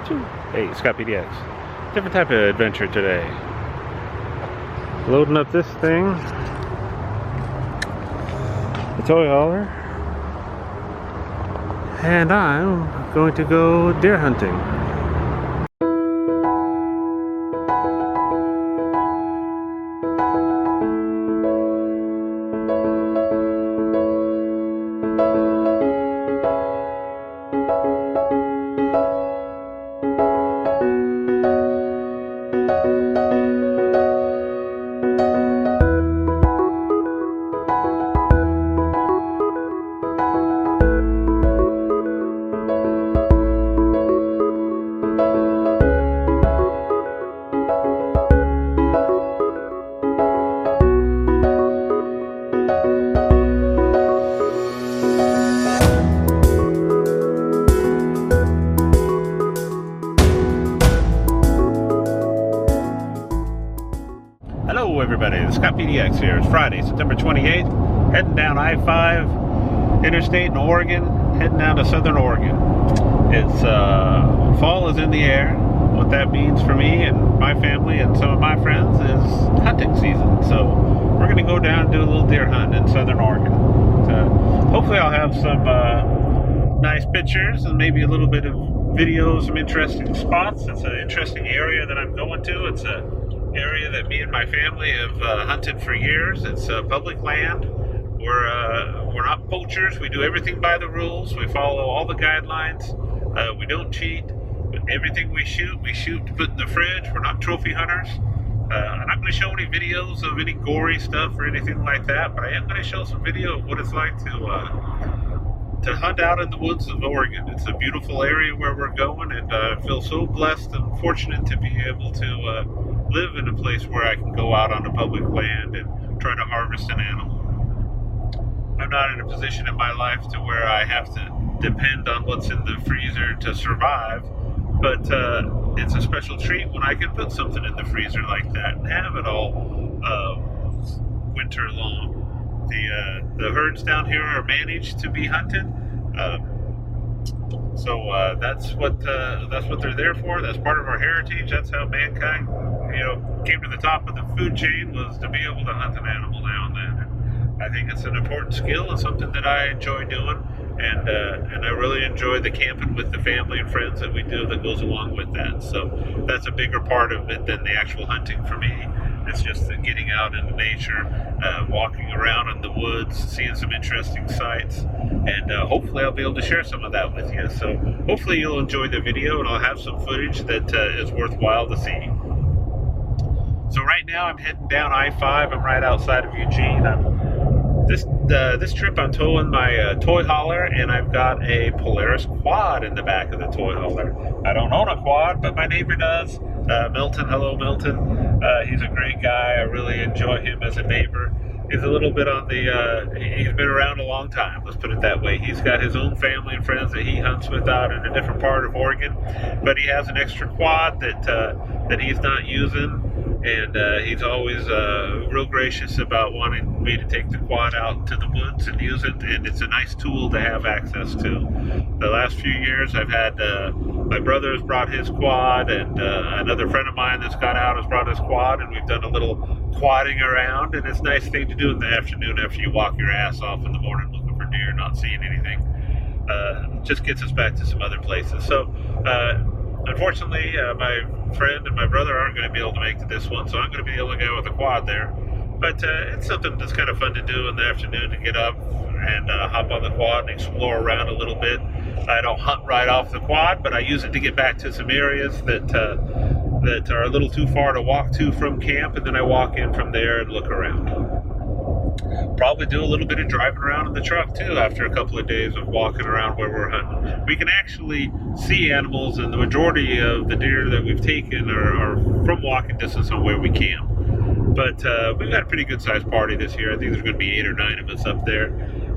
Hey, Scott PDX. Different type of adventure today. Loading up this thing, the toy hauler, and I'm going to go deer hunting. Hello everybody, it's Scott PDX here. It's Friday, September 28th, heading down I-5 interstate in Oregon, heading down to Southern Oregon. It's fall is in the air. What that means for me and my family and some of my friends is hunting season. So we're going to go down and do a little deer hunt in Southern Oregon. Hopefully I'll have some nice pictures and maybe a little bit of videos, some interesting spots. It's an interesting area that I'm going to. It's a area that me and my family have hunted for years. It's public land. We're not poachers. We do everything by the rules. We follow all the guidelines. We don't cheat. But everything we shoot to put in the fridge. We're not trophy hunters. I'm not going to show any videos of any gory stuff or anything like that, but I am going to show some video of what it's like to hunt out in the woods of Oregon. It's a beautiful area where we're going, and I feel so blessed and fortunate to be able to live in a place where I can go out on the public land and try to harvest an animal. I'm not in a position in my life to where I have to depend on what's in the freezer to survive, but it's a special treat when I can put something in the freezer like that and have it all winter long. The herds down here are managed to be hunted, so that's what they're there for. That's part of our heritage. That's how mankind, came to the top of the food chain, was to be able to hunt an animal now and then. And I think it's an important skill and something that I enjoy doing, and I really enjoy the camping with the family and friends that we do that goes along with that. So that's a bigger part of it than the actual hunting for me. It's just the getting out into nature, walking around in the woods, seeing some interesting sights, and hopefully I'll be able to share some of that with you. So hopefully you'll enjoy the video, and I'll have some footage that is worthwhile to see. So right now I'm heading down I-5. I'm right outside of Eugene. This trip I'm towing my toy hauler, and I've got a Polaris quad in the back of the toy hauler. I don't own a quad, but my neighbor does. Milton, hello Milton. He's a great guy. I really enjoy him as a neighbor. He's a little bit on the, he's been around a long time, let's put it that way. He's got his own family and friends that he hunts with out in a different part of Oregon, but he has an extra quad that he's not using, and he's always real gracious about wanting me to take the quad out to the woods and use it, and it's a nice tool to have access to. The last few years I've had, my brother has brought his quad, and another friend of mine that's got out has brought his quad, and we've done a little quadding around, and it's a nice thing to do in the afternoon after you walk your ass off in the morning looking for deer, not seeing anything. Just gets us back to some other places. So unfortunately my friend and my brother aren't going to be able to make to this one, so I'm going to be the only guy with a quad there. But it's something that's kind of fun to do in the afternoon, to get up and hop on the quad and explore around a little bit. I don't hunt right off the quad, but I use it to get back to some areas that are a little too far to walk to from camp, and then I walk in from there and look around. Probably do a little bit of driving around in the truck too after a couple of days of walking around where we're hunting. We can actually see animals, and the majority of the deer that we've taken are from walking distance on where we camp. But we've got a pretty good sized party this year. I think there's going to be 8 or 9 of us up there.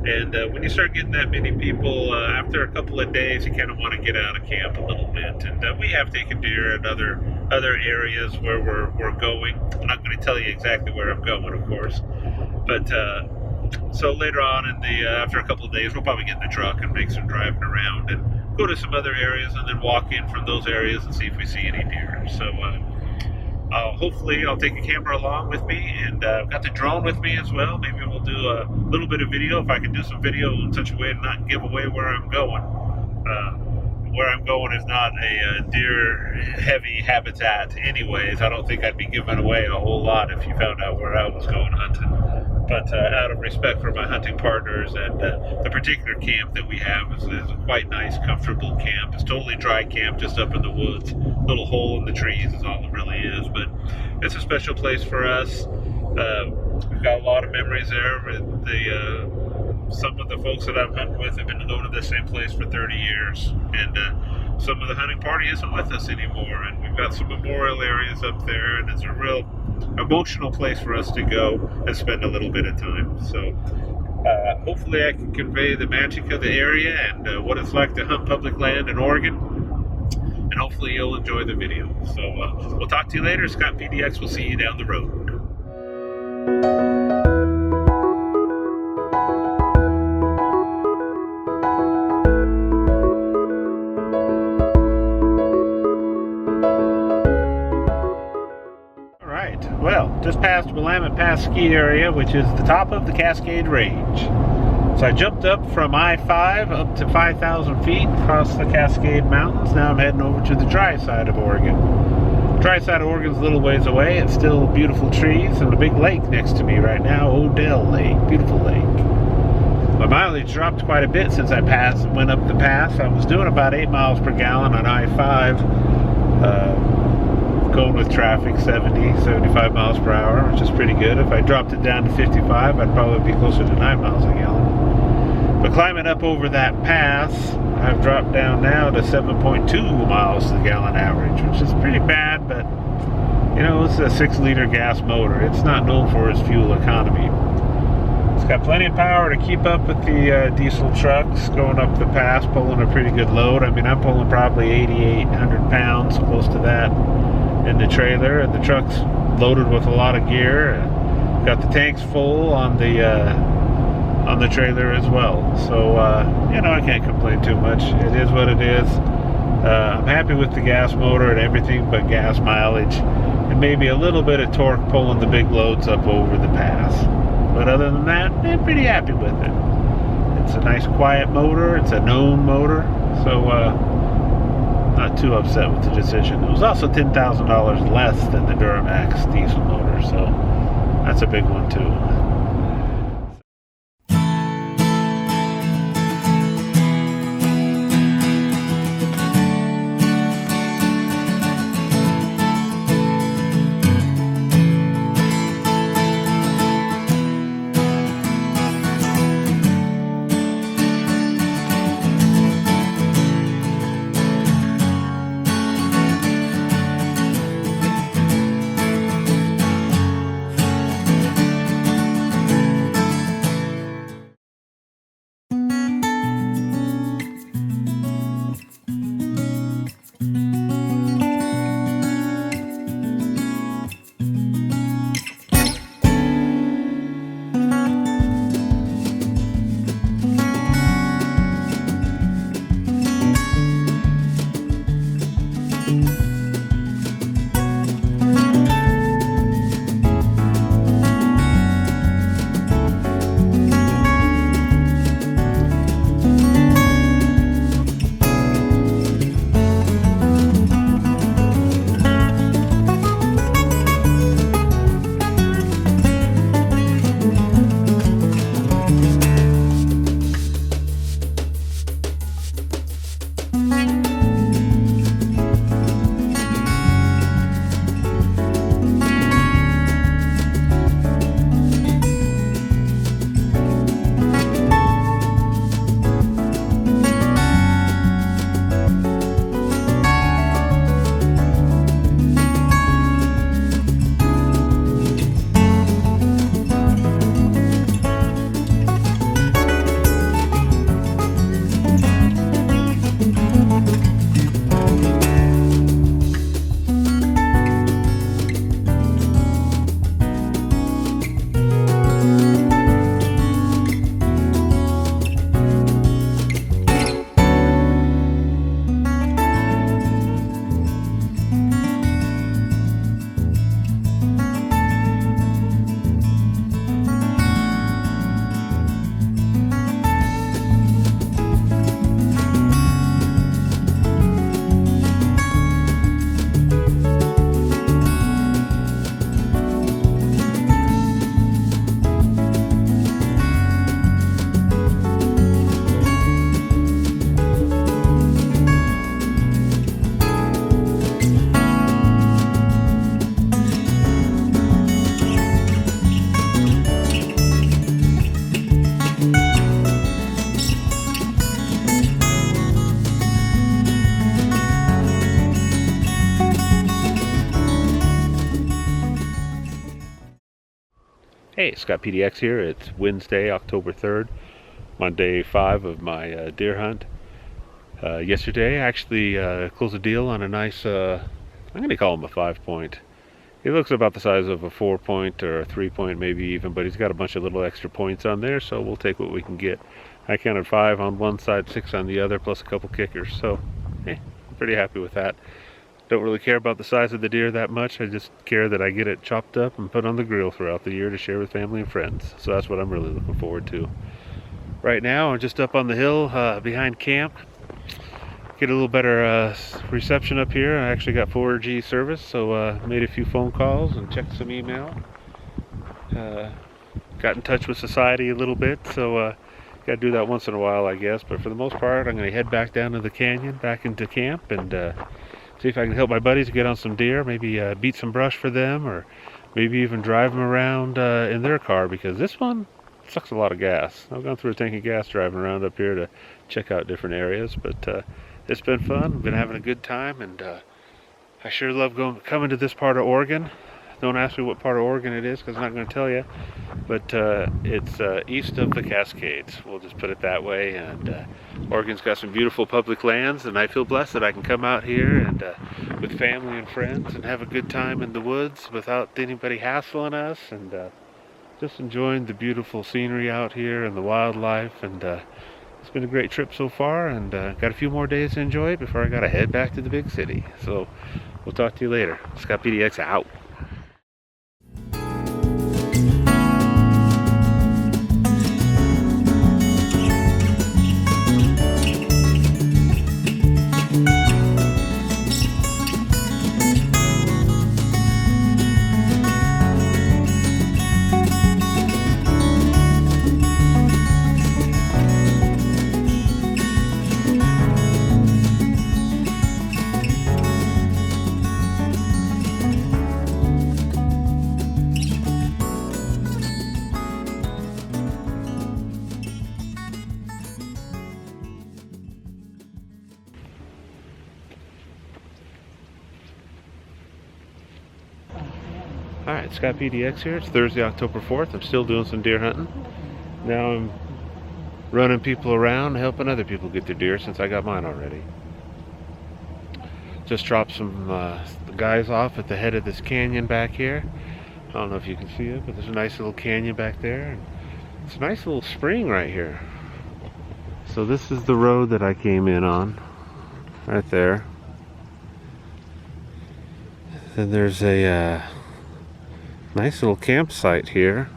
And when you start getting that many people, after a couple of days, you kind of want to get out of camp a little bit. And we have taken deer in other areas where we're going. I'm not going to tell you exactly where I'm going, of course. But so later on after a couple of days, we'll probably get in the truck and make some driving around and go to some other areas and then walk in from those areas and see if we see any deer. So hopefully I'll take a camera along with me, and I've got the drone with me as well. Maybe we'll do a little bit of video if I can do some video in such a way to not give away where I'm going. Where I'm going is not a deer-heavy habitat anyways. I don't think I'd be giving away a whole lot if you found out where I was going hunting. But out of respect for my hunting partners, and the particular camp that we have is a quite nice, comfortable camp. It's totally dry camp, just up in the woods. Little hole in the trees is all it really is. But it's a special place for us. We've got a lot of memories there. Some of the folks that I've hunted with have been going to the same place for 30 years. And some of the hunting party isn't with us anymore. And we've got some memorial areas up there, and it's a real emotional place for us to go and spend a little bit of time. So hopefully I can convey the magic of the area and what it's like to hunt public land in Oregon. And hopefully you'll enjoy the video. So we'll talk to you later. Scott PDX will see you down the road. Well, just past Willamette Pass ski area, which is the top of the Cascade Range. So I jumped up from I-5 up to 5,000 feet across the Cascade Mountains. Now I'm heading over to the dry side of Oregon. Dry side of Oregon's a little ways away. It's still beautiful trees and a big lake next to me right now, Odell Lake, beautiful lake. My mileage dropped quite a bit since I went up the pass. I was doing about 8 miles per gallon on I-5. Going with traffic 75 miles per hour, which is pretty good. If I dropped it down to 55, I'd probably be closer to 9 miles a gallon. But climbing up over that pass, I've dropped down now to 7.2 miles to the gallon average, which is pretty bad, but you know, it's a 6-liter gas motor. It's not known for its fuel economy. It's got plenty of power to keep up with the diesel trucks going up the pass, pulling a pretty good load. I mean, I'm pulling probably 8,800 pounds, close to that, in the trailer, and the truck's loaded with a lot of gear. Got the tanks full on the trailer as well. So you know, I can't complain too much. It is what it is. I'm happy with the gas motor and everything but gas mileage, and maybe a little bit of torque pulling the big loads up over the pass. But other than that, I'm pretty happy with it. It's a nice quiet motor. It's a known motor, so not too upset with the decision. It was also $10,000 less than the Duramax diesel motor, so that's a big one too. Hey, Scott PDX here. It's Wednesday, October 3rd. I'm on day 5 of my deer hunt. Yesterday I actually closed a deal on a nice, I'm going to call him a 5-point. He looks about the size of a 4-point or a 3-point maybe even, but he's got a bunch of little extra points on there, so we'll take what we can get. I counted 5 on one side, 6 on the other, plus a couple kickers, so I'm pretty happy with that. Don't really care about the size of the deer that much. I just care that I get it chopped up and put on the grill throughout the year to share with family and friends. So that's what I'm really looking forward to. Right now, I'm just up on the hill behind camp. Get a little better reception up here. I actually got 4G service, so made a few phone calls and checked some email. Got in touch with society a little bit, so got to do that once in a while, I guess. But for the most part, I'm going to head back down to the canyon, back into camp, and see if I can help my buddies get on some deer, maybe beat some brush for them, or maybe even drive them around in their car, because this one sucks a lot of gas. I've gone through a tank of gas driving around up here to check out different areas, but it's been fun. I've been having a good time, and I sure love coming to this part of Oregon. Don't ask me what part of Oregon it is, because I'm not going to tell you, but it's east of the Cascades. We'll just put it that way. And Oregon's got some beautiful public lands, and I feel blessed that I can come out here and with family and friends and have a good time in the woods without anybody hassling us, and just enjoying the beautiful scenery out here and the wildlife. And it's been a great trip so far, and got a few more days to enjoy it before I got to head back to the big city. So we'll talk to you later. Scott PDX out. Alright, Scott PDX here. It's Thursday, October 4th. I'm still doing some deer hunting. Now I'm running people around, helping other people get their deer since I got mine already. Just dropped some guys off at the head of this canyon back here. I don't know if you can see it, but there's a nice little canyon back there. And it's a nice little spring right here. So this is the road that I came in on, right there. Then there's a nice little campsite here.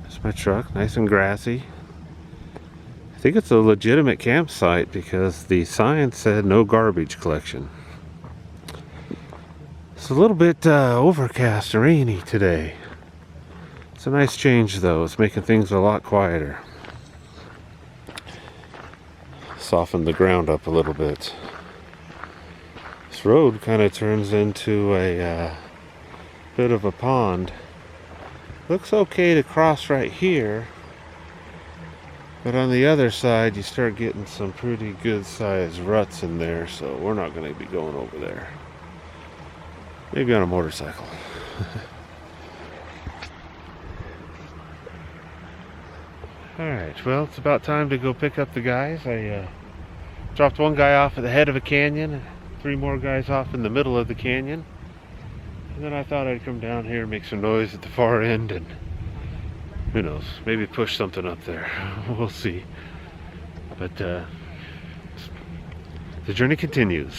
There's my truck, nice and grassy. I think it's a legitimate campsite because the sign said no garbage collection. It's a little bit overcast and rainy today. It's a nice change though. It's making things a lot quieter. Soften the ground up a little bit. This road kind of turns into a bit of a pond. Looks okay to cross right here, but on the other side you start getting some pretty good sized ruts in there, so we're not going to be going over there. Maybe on a motorcycle. Alright, well, it's about time to go pick up the guys. I dropped one guy off at the head of a canyon, 3 more guys off in the middle of the canyon. And then I thought I'd come down here and make some noise at the far end, and who knows, maybe push something up there. We'll see. But the journey continues.